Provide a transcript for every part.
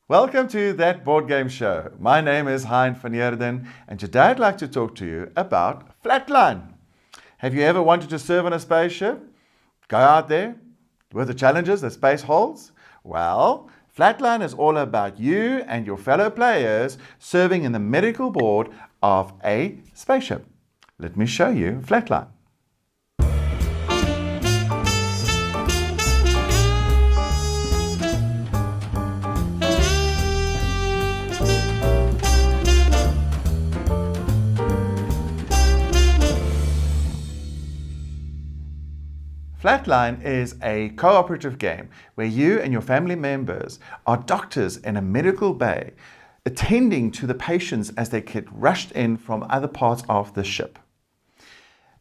Welcome to That Board Game Show. My name is Hein van Heerden, and today I'd like to talk to you about Flatline. Have you ever wanted to serve on a spaceship? Go out there with the challenges that space holds? Well, Flatline is all about you and your fellow players serving in the medical board of a spaceship. Let me show you Flatline. Flatline is a cooperative game where you and your family members are doctors in a medical bay attending to the patients as they get rushed in from other parts of the ship.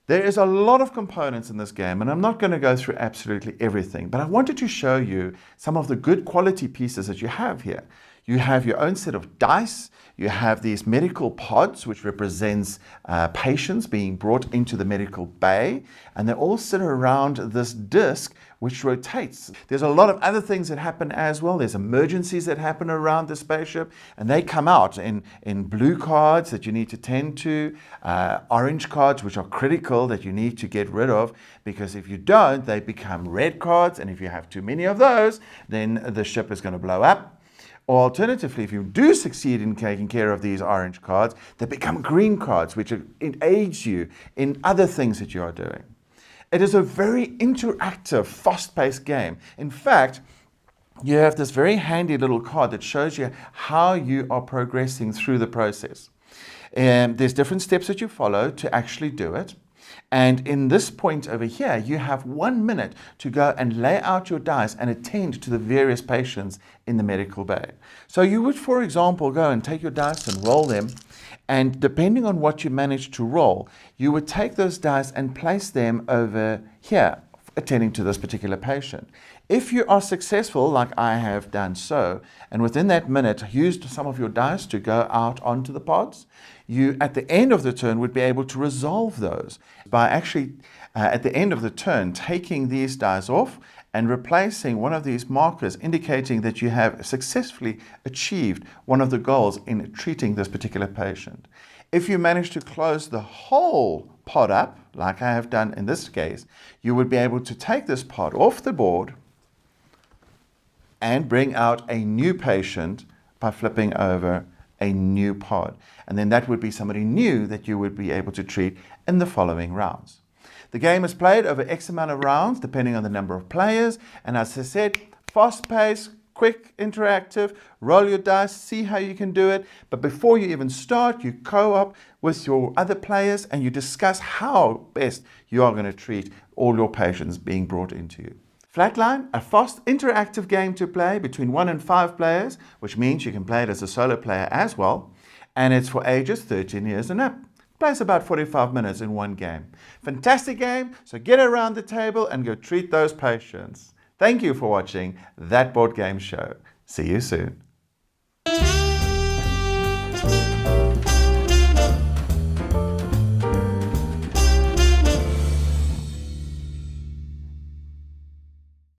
There is a lot of components in this game, and I'm not going to go through absolutely everything, but I wanted to show you some of the good quality pieces that you have here. You have your own set of dice. You have these medical pods, which represents patients being brought into the medical bay, and they all sit around this disc which rotates. There's a lot of other things that happen as well. There's emergencies that happen around the spaceship, and they come out in blue cards that you need to tend to, orange cards which are critical that you need to get rid of, because if you don't, they become red cards, and if you have too many of those, then the ship is going to blow up. Or alternatively, if you do succeed in taking care of these orange cards, they become green cards, which aids you in other things that you are doing. It is a very interactive, fast-paced game. In fact, you have this very handy little card that shows you how you are progressing through the process. There's different steps that you follow to actually do it. And in this point over here, you have 1 minute to go and lay out your dice and attend to the various patients in the medical bay. So you would, for example, go and take your dice and roll them. And depending on what you manage to roll, you would take those dice and place them over here, attending to this particular patient. If you are successful, like I have done so, and within that minute used some of your dice to go out onto the pods, you at the end of the turn would be able to resolve those by actually at the end of the turn taking these dice off and replacing one of these markers indicating that you have successfully achieved one of the goals in treating this particular patient. If you manage to close the whole pod up, like I have done in this case, you would be able to take this pod off the board and bring out a new patient by flipping over a new pod. And then that would be somebody new that you would be able to treat in the following rounds. The game is played over X amount of rounds, depending on the number of players. And as I said, fast-paced, quick, interactive, roll your dice, see how you can do it. But before you even start, you co-op with your other players and you discuss how best you are going to treat all your patients being brought into you. Flatline, a fast, interactive game to play between 1 and 5 players, which means you can play it as a solo player as well. And it's for ages 13 years and up. Plays about 45 minutes in one game. Fantastic game, so get around the table and go treat those patients. Thank you for watching That Board Game Show. See you soon.